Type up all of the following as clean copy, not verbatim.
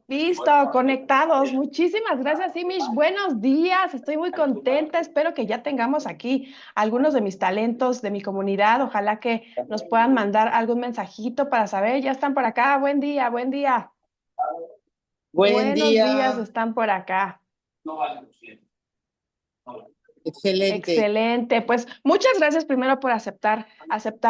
Listo, conectados. Muchísimas gracias, Imish. Buenos días, estoy muy contenta. Espero que ya tengamos aquí algunos de mis talentos de mi comunidad. Ojalá que nos puedan mandar algún mensajito para saber, ya están por acá. Buen día, buen día. Buen Buenos días, día, están por acá. excelente. Excelente, pues muchas gracias primero por aceptar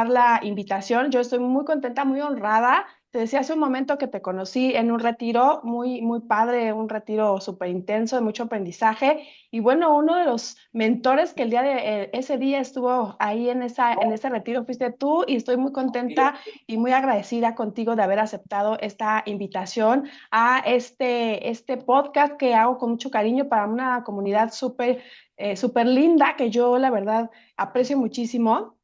la invitación. Yo estoy muy contenta, muy honrada. Te decía hace un momento que te conocí en un retiro muy padre, un retiro súper intenso de mucho aprendizaje. Y bueno, uno de los mentores que el día de ese día estuvo ahí en ese retiro fuiste tú y estoy muy contenta y muy agradecida contigo de haber aceptado esta invitación a este podcast que hago con mucho cariño para una comunidad súper linda que yo la verdad aprecio muchísimo.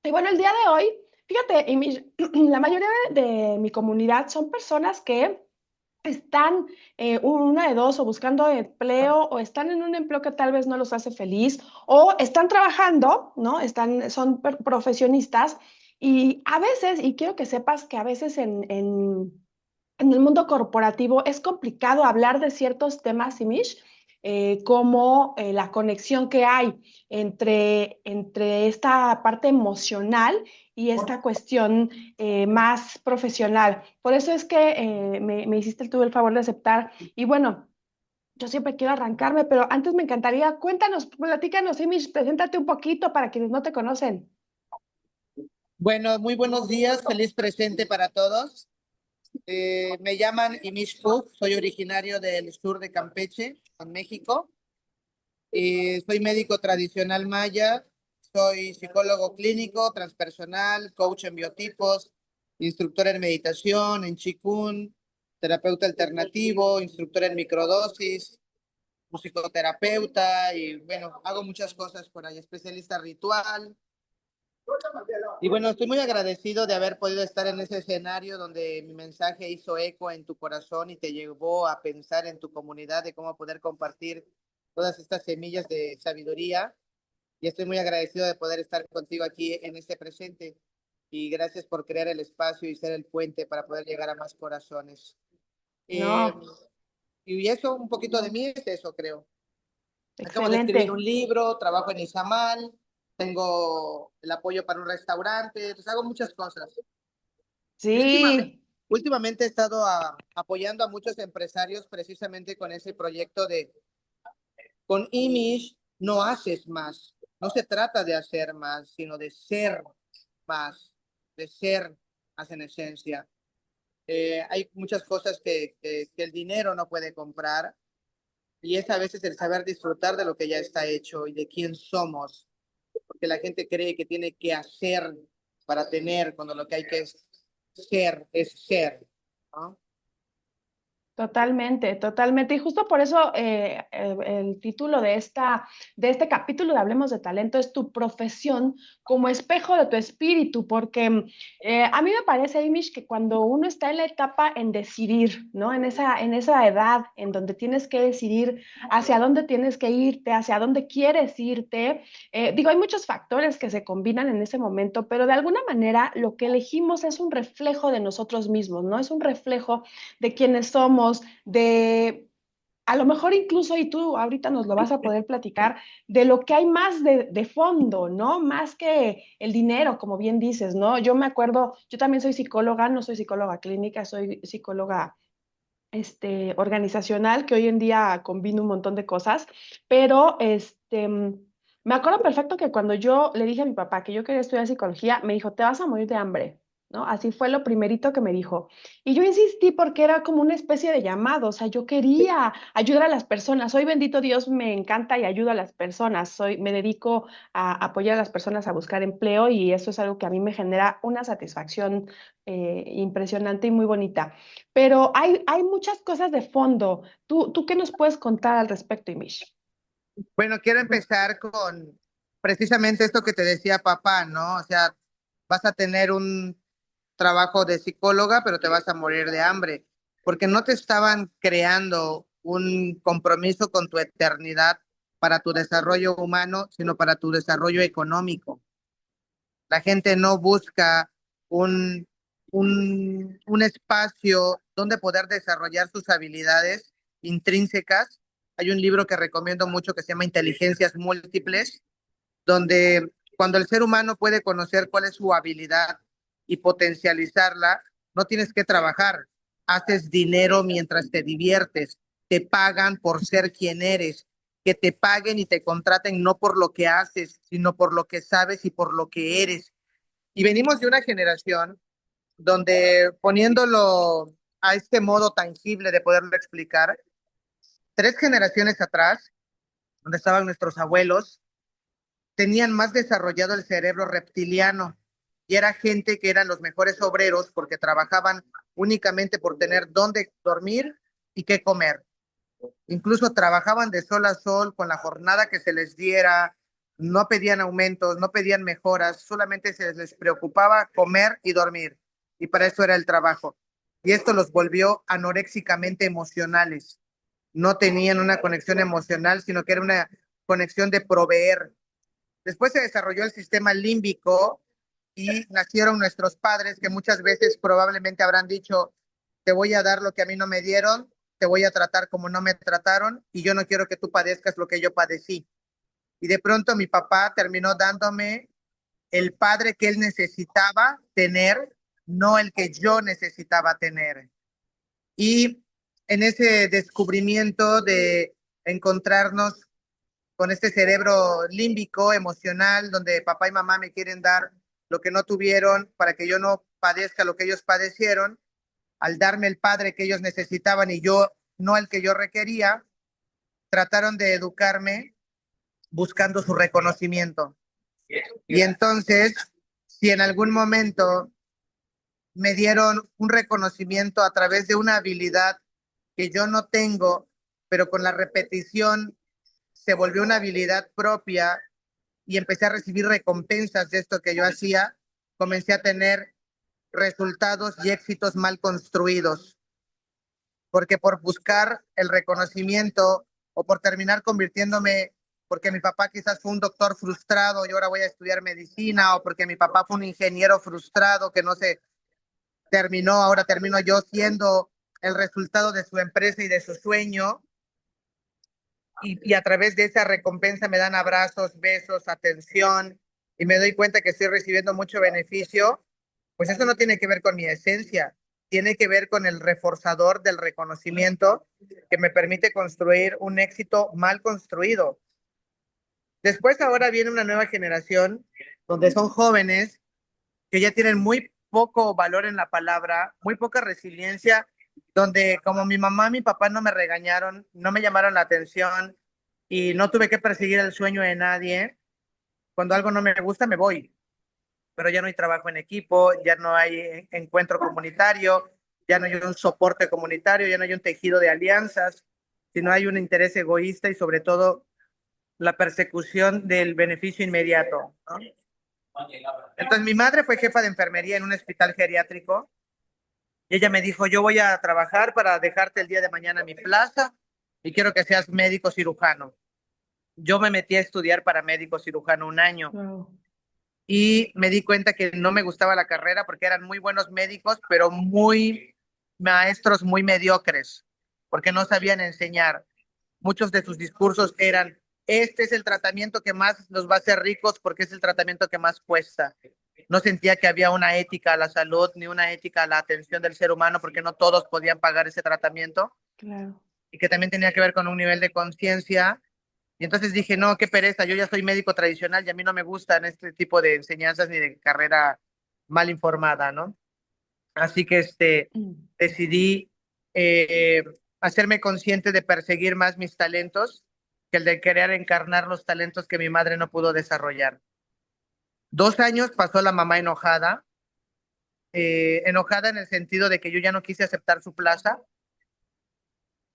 Y bueno, el día de hoy, fíjate, la mayoría de mi comunidad son personas que están una de dos o buscando empleo o están en un empleo que tal vez no los hace feliz o están trabajando, ¿no? Son profesionistas y a veces, y quiero que sepas que a veces en el mundo corporativo es complicado hablar de ciertos temas, Imish, como la conexión que hay entre esta parte emocional y esta cuestión más profesional. Por eso es que me hiciste tú el favor de aceptar. Y bueno, yo siempre quiero arrancarme, pero antes me encantaría, cuéntanos, platícanos, Imish, preséntate un poquito para quienes no te conocen. Bueno, muy buenos días, feliz presente para todos. Me llaman Imish Pug, soy originario del sur de Campeche, en México. Soy médico tradicional maya, soy psicólogo clínico, transpersonal, coach en biotipos, instructor en meditación, en Qigong, terapeuta alternativo, instructor en microdosis, musicoterapeuta y bueno, hago muchas cosas por ahí, especialista ritual. Y bueno, estoy muy agradecido de haber podido estar en ese escenario donde mi mensaje hizo eco en tu corazón y te llevó a pensar en tu comunidad de cómo poder compartir todas estas semillas de sabiduría. Y estoy muy agradecido de poder estar contigo aquí en este presente. Y gracias por crear el espacio y ser el puente para poder llegar a más corazones. Eh, No, y eso, un poquito de mí es eso, creo. Acabo de escribir un excelente. libro, trabajo en Izamal, tengo el apoyo para un restaurante, entonces hago muchas cosas. Y Sí. últimamente he estado apoyando a muchos empresarios precisamente con ese proyecto de, con Imish no haces más, no se trata de hacer más, sino de ser más, de ser más en esencia. Hay muchas cosas que el dinero no puede comprar y es a veces el saber disfrutar de lo que ya está hecho y de quién somos, porque la gente cree que tiene que hacer para tener, cuando lo que hay que es ser, ¿no? Totalmente, totalmente. Y justo por eso el título de este capítulo de Hablemos de Talento es tu profesión como espejo de tu espíritu, porque a mí me parece, Imish, que cuando uno está en la etapa en decidir, ¿no? En esa edad en donde tienes que decidir hacia dónde tienes que irte, hacia dónde quieres irte, digo, hay muchos factores que se combinan en ese momento, pero de alguna manera lo que elegimos es un reflejo de nosotros mismos, ¿no? Es un reflejo de quiénes somos, de a lo mejor incluso, y tú ahorita nos lo vas a poder platicar, de lo que hay más de fondo, ¿no? Más que el dinero, como bien dices, ¿no? Yo me acuerdo, yo también soy psicóloga, no soy psicóloga clínica, soy psicóloga organizacional, que hoy en día combina un montón de cosas, pero me acuerdo perfecto que cuando yo le dije a mi papá que yo quería estudiar psicología, me dijo, te vas a morir de hambre, ¿no? Así fue lo primerito que me dijo. Y yo insistí porque era como una especie de llamado, o sea, yo quería ayudar a las personas. Hoy, bendito Dios, me encanta y ayudo a las personas. Me dedico a apoyar a las personas a buscar empleo y eso es algo que a mí me genera una satisfacción impresionante y muy bonita. Pero hay muchas cosas de fondo. ¿Tú qué nos puedes contar al respecto, Imish? Bueno, quiero empezar con precisamente esto que te decía papá, ¿no? O sea, vas a tener un trabajo de psicóloga, pero te vas a morir de hambre, porque no te estaban creando un compromiso con tu eternidad para tu desarrollo humano, sino para tu desarrollo económico. La gente no busca un, un espacio donde poder desarrollar sus habilidades intrínsecas. Hay un libro que recomiendo mucho que se llama Inteligencias Múltiples, donde cuando el ser humano puede conocer cuál es su habilidad y potencializarla, no tienes que trabajar, haces dinero mientras te diviertes, te pagan por ser quien eres, que te paguen y te contraten no por lo que haces, sino por lo que sabes y por lo que eres. Y venimos de una generación donde poniéndolo a este modo tangible de poderlo explicar, 3 generaciones atrás, donde estaban nuestros abuelos, tenían más desarrollado el cerebro reptiliano y era gente que eran los mejores obreros porque trabajaban únicamente por tener dónde dormir y qué comer. Incluso trabajaban de sol a sol con la jornada que se les diera, no pedían aumentos, no pedían mejoras, solamente se les preocupaba comer y dormir. Y para eso era el trabajo. Y esto los volvió anoréxicamente emocionales. No tenían una conexión emocional, sino que era una conexión de proveer. Después se desarrolló el sistema límbico y nacieron nuestros padres que muchas veces probablemente habrán dicho, te voy a dar lo que a mí no me dieron, te voy a tratar como no me trataron y yo no quiero que tú padezcas lo que yo padecí. Y de pronto mi papá terminó dándome el padre que él necesitaba tener, no el que yo necesitaba tener. Y en ese descubrimiento de encontrarnos con este cerebro límbico, emocional, donde papá y mamá me quieren dar lo que no tuvieron para que yo no padezca lo que ellos padecieron, al darme el padre que ellos necesitaban y yo no el que yo requería, trataron de educarme buscando su reconocimiento. Y entonces, si en algún momento me dieron un reconocimiento a través de una habilidad que yo no tengo, pero con la repetición se volvió una habilidad propia y empecé a recibir recompensas de esto que yo hacía, comencé a tener resultados y éxitos mal construidos, porque por buscar el reconocimiento o por terminar convirtiéndome, porque mi papá quizás fue un doctor frustrado y ahora voy a estudiar medicina, o porque mi papá fue un ingeniero frustrado que no se terminó, ahora termino yo siendo el resultado de su empresa y de su sueño, y a través de esa recompensa me dan abrazos, besos, atención, y me doy cuenta que estoy recibiendo mucho beneficio, pues eso no tiene que ver con mi esencia, tiene que ver con el reforzador del reconocimiento que me permite construir un éxito mal construido. Después ahora viene una nueva generación donde son jóvenes que ya tienen muy poco valor en la palabra, muy poca resiliencia, donde como mi mamá y mi papá no me regañaron, no me llamaron la atención y no tuve que perseguir el sueño de nadie, cuando algo no me gusta me voy, pero ya no hay trabajo en equipo, ya no hay encuentro comunitario, ya no hay un soporte comunitario, ya no hay un tejido de alianzas, sino hay un interés egoísta y sobre todo la persecución del beneficio inmediato, ¿no? Entonces mi madre fue jefa de enfermería en un hospital geriátrico y ella me dijo, yo voy a trabajar para dejarte el día de mañana mi plaza y quiero que seas médico cirujano. Yo me metí a estudiar para médico cirujano un año Wow. y me di cuenta que no me gustaba la carrera porque eran muy buenos médicos, pero muy maestros muy mediocres, porque no sabían enseñar. Muchos de sus discursos eran, este es el tratamiento que más nos va a hacer ricos porque es el tratamiento que más cuesta. No sentía que había una ética a la salud ni una ética a la atención del ser humano porque no todos podían pagar ese tratamiento Claro. y que también tenía que ver con un nivel de conciencia. Y entonces dije, no, qué pereza, yo ya soy médico tradicional y a mí no me gustan este tipo de enseñanzas ni de carrera mal informada, ¿no? Así que Mm. decidí eh, hacerme consciente de perseguir más mis talentos que el de querer encarnar los talentos que mi madre no pudo desarrollar. 2 años pasó la mamá enojada, enojada en el sentido de que yo ya no quise aceptar su plaza.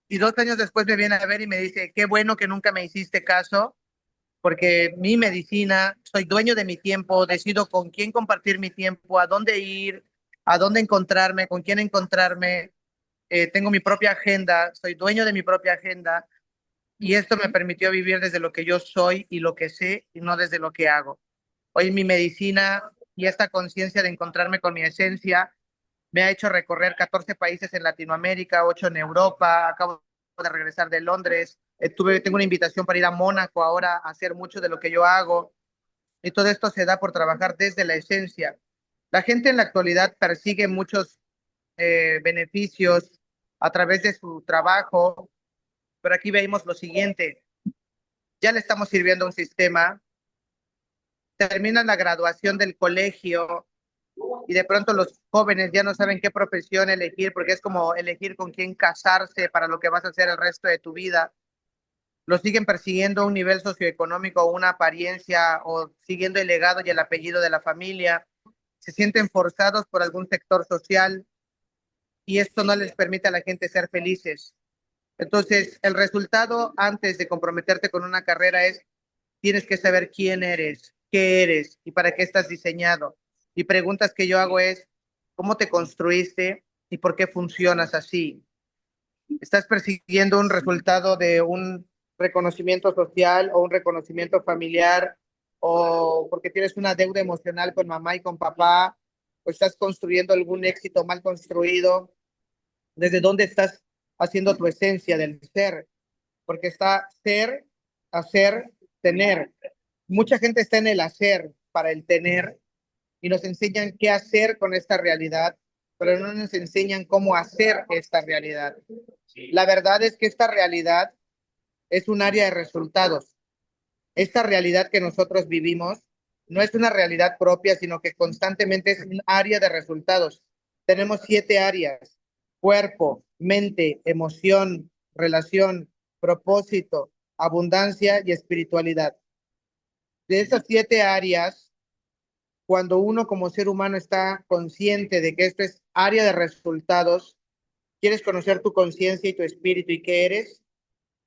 Y 2 años después me viene a ver y me dice, qué bueno que nunca me hiciste caso, porque mi medicina, soy dueño de mi tiempo, decido con quién compartir mi tiempo, a dónde ir, a dónde encontrarme, con quién encontrarme. Tengo mi propia agenda, soy dueño de mi propia agenda y esto me permitió vivir desde lo que yo soy y lo que sé y no desde lo que hago. Hoy mi medicina y esta conciencia de encontrarme con mi esencia Me ha hecho recorrer 14 países en Latinoamérica, 8 en Europa. Acabo de regresar de Londres. Tengo una invitación para ir a Mónaco ahora a hacer mucho de lo que yo hago. Y todo esto se da por trabajar desde la esencia. La gente en la actualidad persigue muchos beneficios a través de su trabajo, pero aquí vemos lo siguiente. Ya le estamos sirviendo a un sistema, terminan la graduación del colegio y de pronto los jóvenes ya no saben qué profesión elegir porque es como elegir con quién casarse para lo que vas a hacer el resto de tu vida. Lo siguen persiguiendo un nivel socioeconómico, una apariencia o siguiendo el legado y el apellido de la familia. Se sienten forzados por algún sector social y esto no les permite a la gente ser felices. Entonces, el resultado antes de comprometerte con una carrera es, tienes que saber quién eres, qué eres y para qué estás diseñado. Y preguntas que yo hago es, ¿cómo te construiste y por qué funcionas así? ¿Estás persiguiendo un resultado de un reconocimiento social o un reconocimiento familiar o porque tienes una deuda emocional con mamá y con papá o estás construyendo algún éxito mal construido? ¿Desde dónde estás haciendo tu esencia del ser? Porque está ser, hacer, tener. Mucha gente está en el hacer para el tener y nos enseñan qué hacer con esta realidad, pero no nos enseñan cómo hacer esta realidad. La verdad es que esta realidad es un área de resultados. Esta realidad que nosotros vivimos no es una realidad propia, sino que constantemente es un área de resultados. Tenemos 7 áreas: cuerpo, mente, emoción, relación, propósito, abundancia y espiritualidad. De esas 7 áreas, cuando uno como ser humano está consciente de que esto es área de resultados, quieres conocer tu conciencia y tu espíritu y qué eres,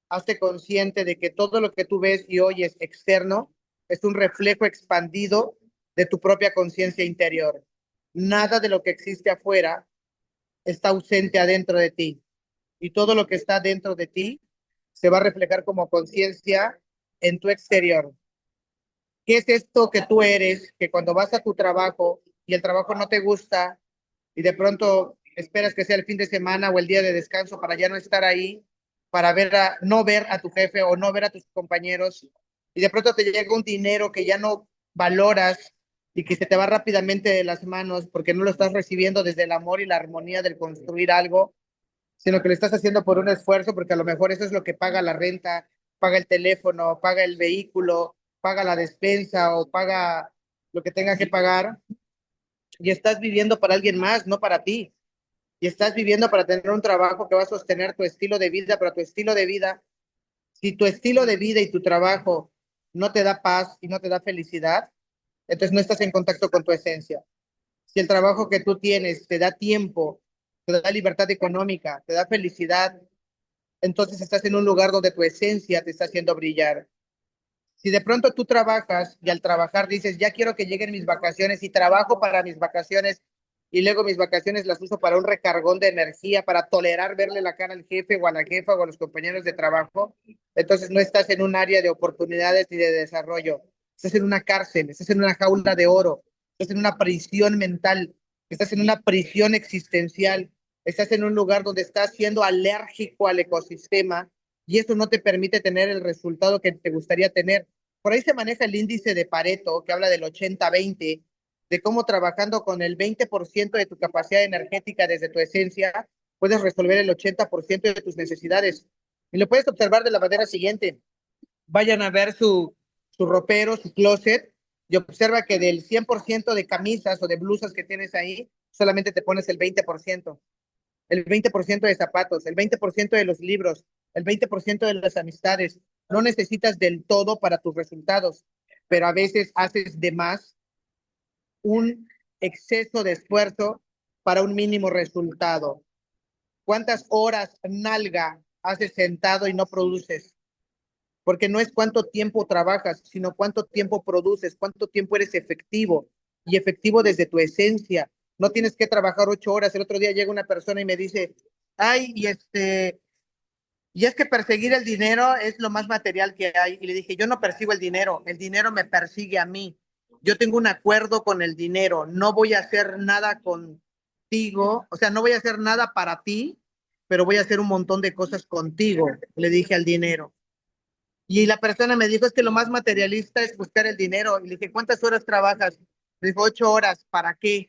hazte consciente de que todo lo que tú ves y oyes externo es un reflejo expandido de tu propia conciencia interior. Nada de lo que existe afuera está ausente adentro de ti y todo lo que está dentro de ti se va a reflejar como conciencia en tu exterior. ¿Qué es esto que tú eres, que cuando vas a tu trabajo y el trabajo no te gusta y de pronto esperas que sea el fin de semana o el día de descanso para ya no estar ahí, para no ver a tu jefe o no ver a tus compañeros y de pronto te llega un dinero que ya no valoras y que se te va rápidamente de las manos porque no lo estás recibiendo desde el amor y la armonía del construir algo, sino que lo estás haciendo por un esfuerzo porque a lo mejor eso es lo que paga la renta, paga el teléfono, paga el vehículo, paga la despensa o paga lo que tenga que pagar y estás viviendo para alguien más, no para ti. Y estás viviendo para tener un trabajo que va a sostener tu estilo de vida, pero tu estilo de vida, si tu estilo de vida y tu trabajo no te da paz y no te da felicidad, entonces no estás en contacto con tu esencia. Si el trabajo que tú tienes te da tiempo, te da libertad económica, te da felicidad, entonces estás en un lugar donde tu esencia te está haciendo brillar. Si de pronto tú trabajas y al trabajar dices, ya quiero que lleguen mis vacaciones y trabajo para mis vacaciones y luego mis vacaciones las uso para un recargón de energía, para tolerar verle la cara al jefe o a la jefa o a los compañeros de trabajo, entonces no estás en un área de oportunidades ni de desarrollo. Estás en una cárcel, estás en una jaula de oro, estás en una prisión mental, estás en una prisión existencial, estás en un lugar donde estás siendo alérgico al ecosistema y eso no te permite tener el resultado que te gustaría tener. Por ahí se maneja el índice de Pareto, que habla del 80-20, de cómo trabajando con el 20% de tu capacidad energética desde tu esencia, puedes resolver el 80% de tus necesidades. Y lo puedes observar de la manera siguiente. Vayan a ver su ropero, su closet, y observa que del 100% de camisas o de blusas que tienes ahí, solamente te pones el 20% de zapatos, el 20% de los libros, el 20% de las amistades. No necesitas del todo para tus resultados, pero a veces haces de más un exceso de esfuerzo para un mínimo resultado. ¿Cuántas horas nalga haces sentado y no produces? Porque no es cuánto tiempo trabajas, sino cuánto tiempo produces, cuánto tiempo eres efectivo y efectivo desde tu esencia. No tienes que trabajar 8 horas. El otro día llega una persona y me dice, ay, y es que perseguir el dinero es lo más material que hay. Y le dije, yo no persigo el dinero me persigue a mí. Yo tengo un acuerdo con el dinero, no voy a hacer nada contigo contigo, o sea, no voy a hacer nada para ti, pero voy a hacer un montón de cosas contigo, le dije al dinero. Y la persona me dijo, es que lo más materialista es buscar el dinero. Y le dije, ¿cuántas horas trabajas? Me dijo, 8 horas. ¿Para qué?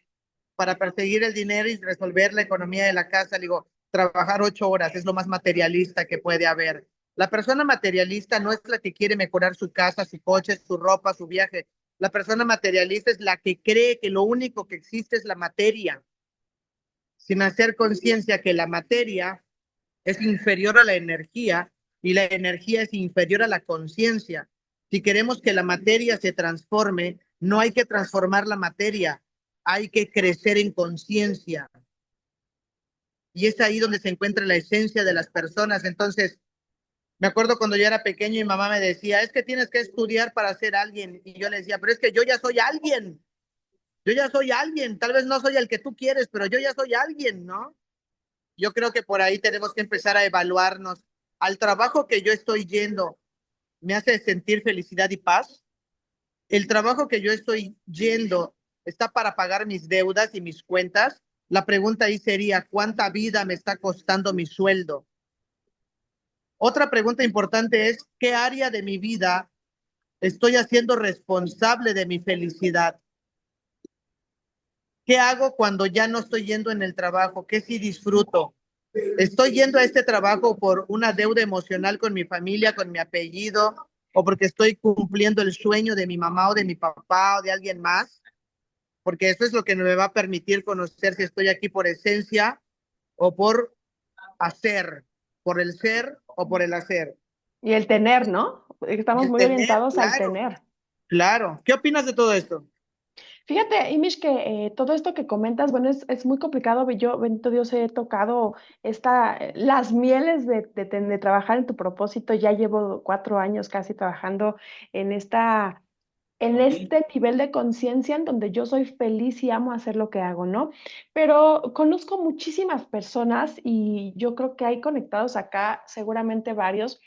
Para perseguir el dinero y resolver la economía de la casa. Le digo, trabajar 8 horas es lo más materialista que puede haber. La persona materialista no es la que quiere mejorar su casa, su coche, su ropa, su viaje. La persona materialista es la que cree que lo único que existe es la materia, sin hacer conciencia que la materia es inferior a la energía y la energía es inferior a la conciencia. Si queremos que la materia se transforme, no hay que transformar la materia, hay que crecer en conciencia. Y es ahí donde se encuentra la esencia de las personas. Entonces, me acuerdo cuando yo era pequeño y mi mamá me decía, es que tienes que estudiar para ser alguien. Y yo le decía, pero es que yo ya soy alguien. Yo ya soy alguien. Tal vez no soy el que tú quieres, pero yo ya soy alguien, ¿no? Yo creo que por ahí tenemos que empezar a evaluarnos. Al trabajo que yo estoy yendo, ¿me hace sentir felicidad y paz? El trabajo que yo estoy yendo está para pagar mis deudas y mis cuentas. La pregunta ahí sería, ¿cuánta vida me está costando mi sueldo? Otra pregunta importante es, ¿qué área de mi vida estoy haciendo responsable de mi felicidad? ¿Qué hago cuando ya no estoy yendo en el trabajo? ¿Qué sí disfruto? ¿Estoy yendo a este trabajo por una deuda emocional con mi familia, con mi apellido, o porque estoy cumpliendo el sueño de mi mamá o de mi papá o de alguien más? Porque eso es lo que me va a permitir conocer si estoy aquí por esencia o por hacer, por el ser o por el hacer. Y el tener, ¿no? Y Estamos el muy tener, orientados al claro, tener. claro. ¿Qué opinas de todo esto? Fíjate, Imish, que todo esto que comentas, bueno, es muy complicado. Yo, bendito Dios, he tocado las mieles de trabajar en tu propósito. Ya llevo 4 años casi trabajando en en este nivel de conciencia en donde yo soy feliz y amo hacer lo que hago, ¿no? Pero conozco muchísimas personas y yo creo que hay conectados acá, seguramente varios,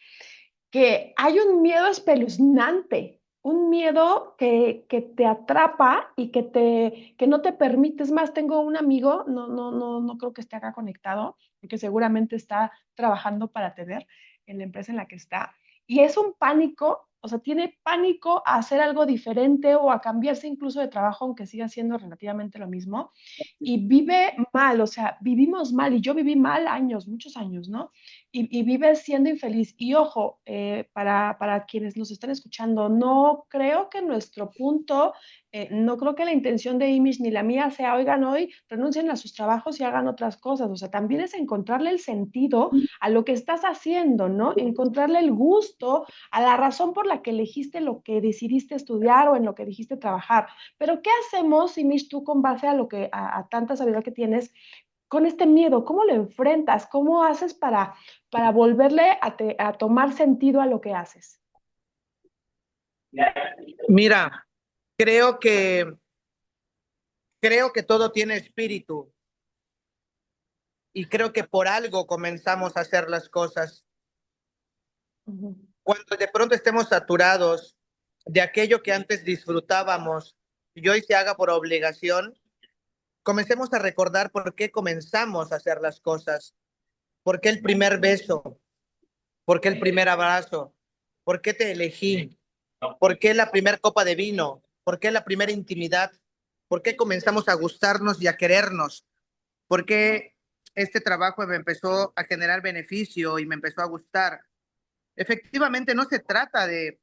que hay un miedo espeluznante, un miedo que te atrapa y que no te permite. Es más, tengo un amigo, no creo que esté acá conectado, porque seguramente está trabajando para tener en la empresa en la que está. Y es un pánico, o sea, tiene pánico a hacer algo diferente o a cambiarse incluso de trabajo, aunque siga siendo relativamente lo mismo. Y vive mal, o sea, vivimos mal, y yo viví mal años, muchos años, ¿no? Y vives siendo infeliz. Y ojo, para quienes nos están escuchando, no creo que nuestro punto, no creo que la intención de Imish ni la mía sea, oigan, hoy renuncien a sus trabajos y hagan otras cosas. O sea, también es encontrarle el sentido a lo que estás haciendo, ¿no? Encontrarle el gusto a la razón por la que elegiste lo que decidiste estudiar o en lo que dijiste trabajar. Pero ¿qué hacemos, Imish, tú con base a lo que, a tanta sabiduría que tienes? Con este miedo, ¿cómo lo enfrentas? ¿Cómo haces para volverle a tomar sentido a lo que haces? Mira, creo que creo que todo tiene espíritu y creo que por algo comenzamos a hacer las cosas. Ujú. Cuando de pronto estemos saturados de aquello que antes disfrutábamos y hoy se haga por obligación, comencemos a recordar por qué comenzamos a hacer las cosas, por qué el primer beso, por qué el primer abrazo, por qué te elegí, por qué la primera copa de vino, por qué la primera intimidad, por qué comenzamos a gustarnos y a querernos, por qué este trabajo me empezó a generar beneficio y me empezó a gustar. Efectivamente, no se trata de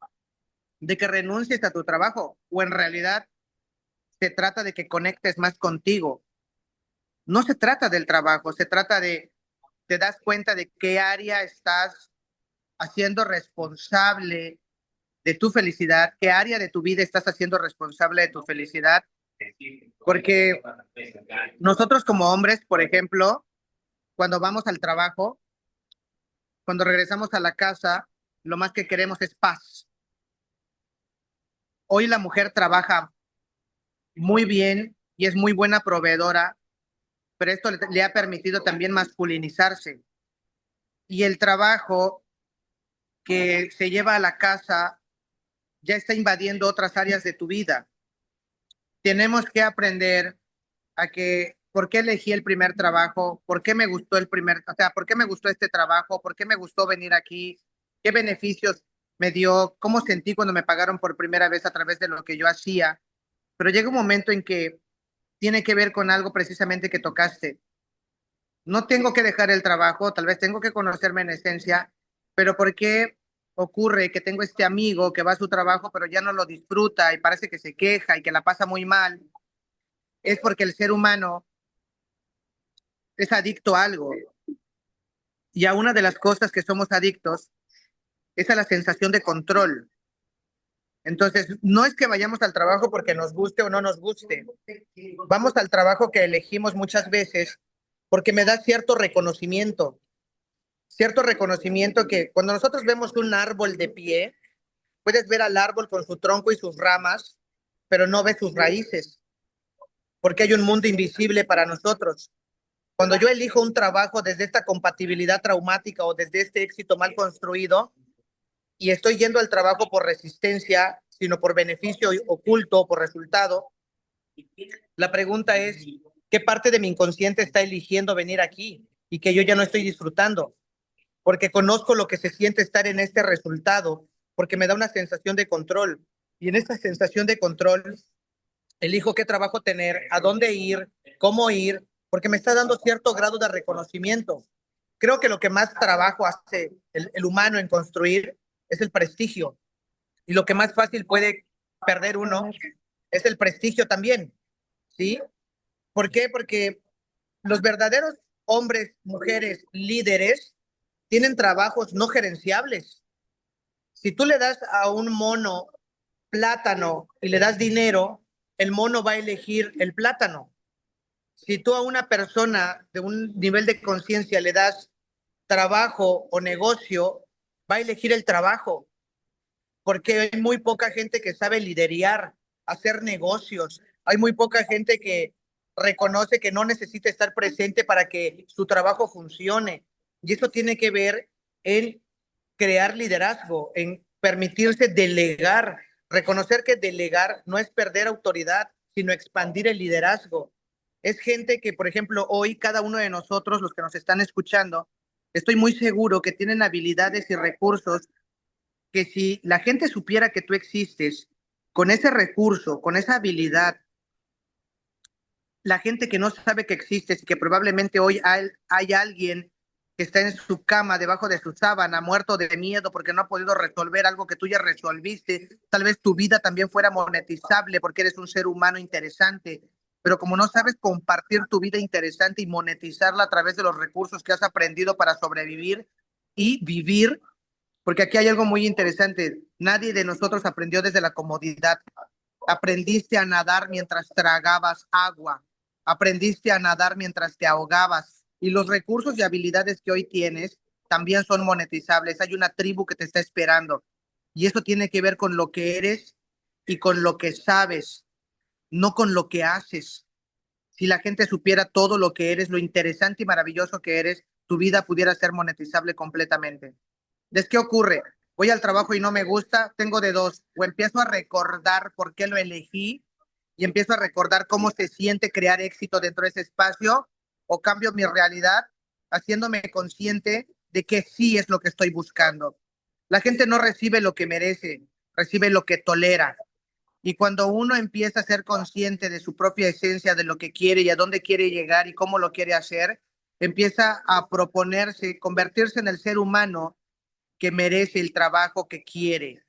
que renuncies a tu trabajo, o en realidad se trata de que conectes más contigo. No se trata del trabajo, se trata de, te das cuenta de qué área estás haciendo responsable de tu felicidad, qué área de tu vida estás haciendo responsable de tu felicidad. Porque nosotros como hombres, por ejemplo, cuando vamos al trabajo, cuando regresamos a la casa, lo más que queremos es paz. Hoy la mujer trabaja muy bien y es muy buena proveedora, pero esto le ha permitido también masculinizarse. Y el trabajo que se lleva a la casa ya está invadiendo otras áreas de tu vida. Tenemos que aprender a que por qué elegí el primer trabajo, por qué me gustó o sea, por qué me gustó este trabajo, por qué me gustó venir aquí, qué beneficios me dio, cómo sentí cuando me pagaron por primera vez a través de lo que yo hacía. Pero llega un momento en que tiene que ver con algo precisamente que tocaste. No tengo que dejar el trabajo, tal vez tengo que conocerme en esencia, pero ¿por qué ocurre que tengo este amigo que va a su trabajo, pero ya no lo disfruta y parece que se queja y que la pasa muy mal? Es porque el ser humano es adicto a algo. Y a una de las cosas que somos adictos es a la sensación de control. Entonces, no es que vayamos al trabajo porque nos guste o no nos guste. Vamos al trabajo que elegimos muchas veces porque me da cierto reconocimiento que cuando nosotros vemos un árbol de pie, puedes ver al árbol con su tronco y sus ramas, pero no ves sus raíces, porque hay un mundo invisible para nosotros. Cuando yo elijo un trabajo desde esta compatibilidad traumática o desde este éxito mal construido, y estoy yendo al trabajo por resistencia, sino por beneficio oculto, por resultado, la pregunta es, ¿qué parte de mi inconsciente está eligiendo venir aquí y que yo ya no estoy disfrutando? Porque conozco lo que se siente estar en este resultado, porque me da una sensación de control. Y en esta sensación de control, elijo qué trabajo tener, a dónde ir, cómo ir, porque me está dando cierto grado de reconocimiento. Creo que lo que más trabajo hace el humano en construir es el prestigio. Y lo que más fácil puede perder uno es el prestigio también, ¿sí? ¿Por qué? Porque los verdaderos hombres, mujeres, líderes, tienen trabajos no gerenciables. Si tú le das a un mono plátano y le das dinero, el mono va a elegir el plátano. Si tú a una persona de un nivel de conciencia le das trabajo o negocio, va a elegir el trabajo, porque hay muy poca gente que sabe liderear, hacer negocios. Hay muy poca gente que reconoce que no necesita estar presente para que su trabajo funcione. Y eso tiene que ver en crear liderazgo, en permitirse delegar, reconocer que delegar no es perder autoridad, sino expandir el liderazgo. Es gente que, por ejemplo, hoy cada uno de nosotros, los que nos están escuchando, estoy muy seguro que tienen habilidades y recursos que si la gente supiera que tú existes con ese recurso, con esa habilidad, la gente que no sabe que existes y que probablemente hoy hay alguien que está en su cama, debajo de su sábana, muerto de miedo porque no ha podido resolver algo que tú ya resolviste, tal vez tu vida también fuera monetizable porque eres un ser humano interesante, pero como no sabes compartir tu vida interesante y monetizarla a través de los recursos que has aprendido para sobrevivir y vivir, porque aquí hay algo muy interesante. Nadie de nosotros aprendió desde la comodidad. Aprendiste a nadar mientras tragabas agua. Aprendiste a nadar mientras te ahogabas. Y los recursos y habilidades que hoy tienes también son monetizables. Hay una tribu que te está esperando. Y eso tiene que ver con lo que eres y con lo que sabes, no con lo que haces. Si la gente supiera todo lo que eres, lo interesante y maravilloso que eres, tu vida pudiera ser monetizable completamente. ¿Ves qué ocurre? Voy al trabajo y no me gusta, tengo de dos. O empiezo a recordar por qué lo elegí y empiezo a recordar cómo se siente crear éxito dentro de ese espacio, o cambio mi realidad haciéndome consciente de que sí es lo que estoy buscando. La gente no recibe lo que merece, recibe lo que tolera. Y cuando uno empieza a ser consciente de su propia esencia, de lo que quiere y a dónde quiere llegar y cómo lo quiere hacer, empieza a proponerse, convertirse en el ser humano que merece el trabajo que quiere,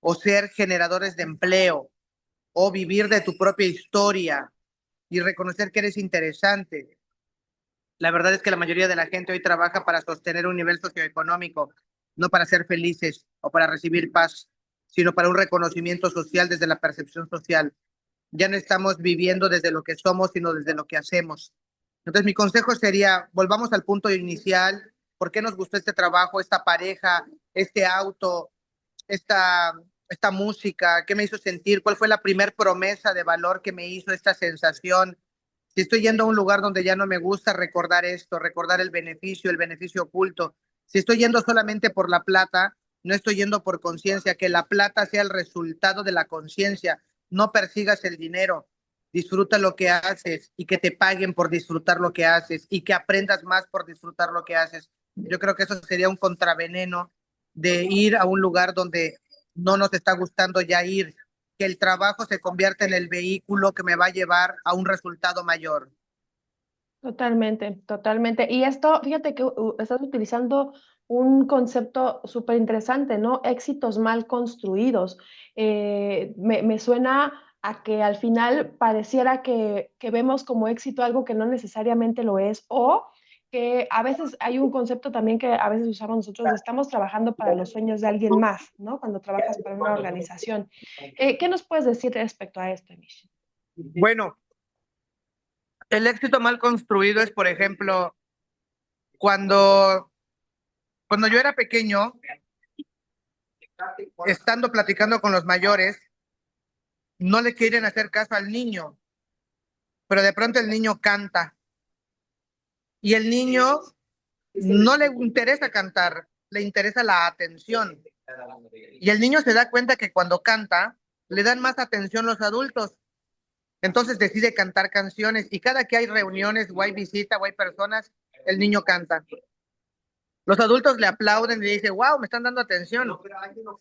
o ser generadores de empleo, o vivir de tu propia historia y reconocer que eres interesante. La verdad es que la mayoría de la gente hoy trabaja para sostener un nivel socioeconómico, no para ser felices o para recibir paz, sino para un reconocimiento social desde la percepción social. Ya no estamos viviendo desde lo que somos, sino desde lo que hacemos. Entonces, mi consejo sería, volvamos al punto inicial. ¿Por qué nos gustó este trabajo, esta pareja, este auto, esta, esta música? ¿Qué me hizo sentir? ¿Cuál fue la primer promesa de valor que me hizo esta sensación? Si estoy yendo a un lugar donde ya no me gusta, recordar esto, recordar el beneficio oculto. Si estoy yendo solamente por la plata, no estoy yendo por conciencia, que la plata sea el resultado de la conciencia. No persigas el dinero. disfruta lo que haces y que te paguen por disfrutar lo que haces y que aprendas más por disfrutar lo que haces. Yo creo que eso sería un contraveneno de ir a un lugar donde no nos está gustando ya ir, que el trabajo se convierta en el vehículo que me va a llevar a un resultado mayor. Totalmente, totalmente. Y esto, fíjate que estás utilizando un concepto súper interesante, ¿no? Éxitos mal construidos. Me suena a que al final pareciera que vemos como éxito algo que no necesariamente lo es, o que a veces hay un concepto también que a veces usamos nosotros, de estamos trabajando para los sueños de alguien más, ¿no? Cuando trabajas para una organización. ¿Qué nos puedes decir respecto a esto, Mish? Bueno, el éxito mal construido es, por ejemplo, cuando, cuando yo era pequeño, estando platicando con los mayores, no le quieren hacer caso al niño, pero de pronto el niño canta y el niño no le interesa cantar, le interesa la atención. Y el niño se da cuenta que cuando canta, le dan más atención los adultos. Entonces decide cantar canciones y cada que hay reuniones o hay visita o hay personas, el niño canta. Los adultos le aplauden y le dicen, wow, me están dando atención.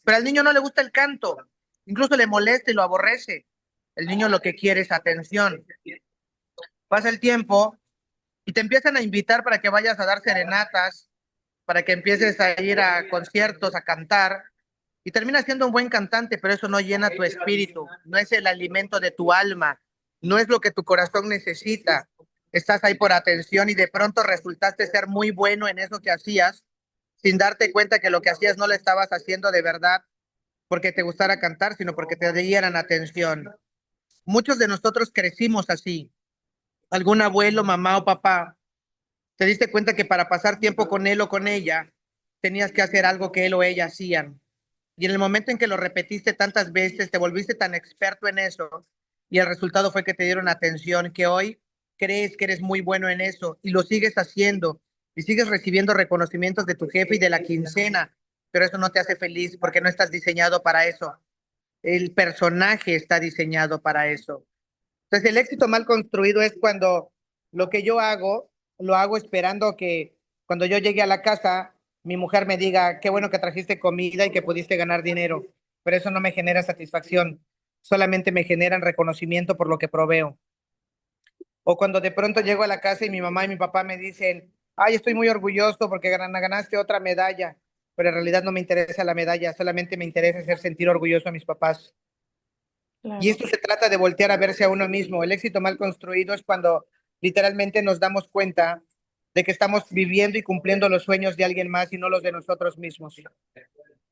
Pero al niño no le gusta el canto, incluso le molesta y lo aborrece. El niño lo que quiere es atención. Pasa el tiempo y te empiezan a invitar para que vayas a dar serenatas, para que empieces a ir a conciertos, a cantar, y terminas siendo un buen cantante, pero eso no llena tu espíritu, no es el alimento de tu alma, no es lo que tu corazón necesita. Estás ahí por atención y de pronto resultaste ser muy bueno en eso que hacías, sin darte cuenta que lo que hacías no lo estabas haciendo de verdad porque te gustara cantar, sino porque te dieran atención. Muchos de nosotros crecimos así. Algún abuelo, mamá o papá, te diste cuenta que para pasar tiempo con él o con ella, tenías que hacer algo que él o ella hacían. Y en el momento en que lo repetiste tantas veces, te volviste tan experto en eso y el resultado fue que te dieron atención, que hoy crees que eres muy bueno en eso y lo sigues haciendo y sigues recibiendo reconocimientos de tu jefe y de la quincena, pero eso no te hace feliz porque no estás diseñado para eso. El personaje está diseñado para eso. Entonces, el éxito mal construido es cuando lo que yo hago, lo hago esperando que cuando yo llegue a la casa, mi mujer me diga, qué bueno que trajiste comida y que pudiste ganar dinero, pero eso no me genera satisfacción, solamente me generan reconocimiento por lo que proveo. O cuando de pronto llego a la casa y mi mamá y mi papá me dicen, ay, estoy muy orgulloso porque ganaste otra medalla, pero en realidad no me interesa la medalla, solamente me interesa hacer sentir orgulloso a mis papás. Y Claro. esto se trata de voltear a verse a uno mismo. El éxito mal construido es cuando literalmente nos damos cuenta de que estamos viviendo y cumpliendo los sueños de alguien más y no los de nosotros mismos.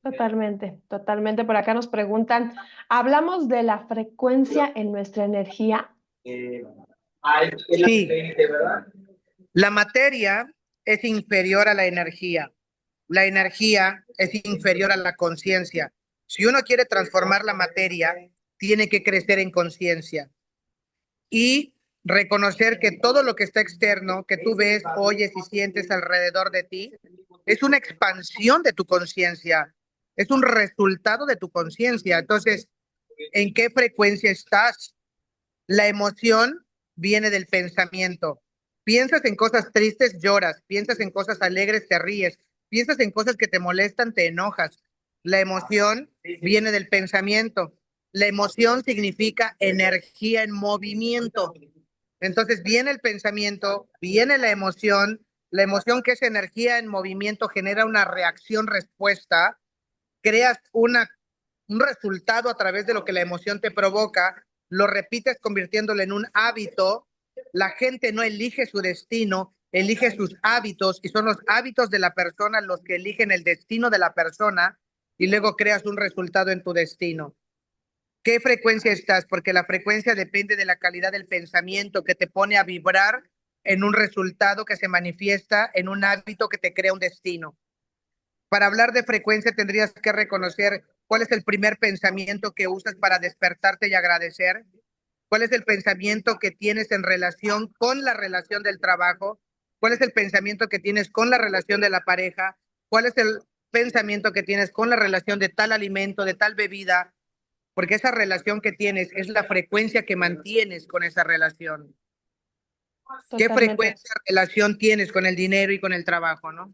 Totalmente, totalmente. Por acá nos preguntan, ¿hablamos de la frecuencia en nuestra energía? Sí, la materia es inferior a la energía. La energía es inferior a la conciencia. Si uno quiere transformar la materia, tiene que crecer en conciencia y reconocer que todo lo que está externo, que tú ves, oyes y sientes alrededor de ti, es una expansión de tu conciencia, es un resultado de tu conciencia. Entonces, ¿en qué frecuencia estás? La emoción viene del pensamiento. Piensas en cosas tristes, lloras. Piensas en cosas alegres, te ríes. Piensas en cosas que te molestan, te enojas. La emoción viene del pensamiento. La emoción significa energía en movimiento. Entonces viene el pensamiento, viene la emoción que es energía en movimiento genera una reacción-respuesta, creas un resultado a través de lo que la emoción te provoca, lo repites convirtiéndolo en un hábito. La gente no elige su destino, elige sus hábitos y son los hábitos de la persona los que eligen el destino de la persona y luego creas un resultado en tu destino. ¿Qué frecuencia estás? Porque la frecuencia depende de la calidad del pensamiento que te pone a vibrar en un resultado que se manifiesta en un hábito que te crea un destino. Para hablar de frecuencia tendrías que reconocer cuál es el primer pensamiento que usas para despertarte y agradecer, cuál es el pensamiento que tienes en relación con la relación del trabajo, cuál es el pensamiento que tienes con la relación de la pareja, cuál es el pensamiento que tienes con la relación de tal alimento, de tal bebida, porque esa relación que tienes es la frecuencia que mantienes con esa relación. ¿Qué Totalmente. frecuencia de relación tienes con el dinero y con el trabajo, no?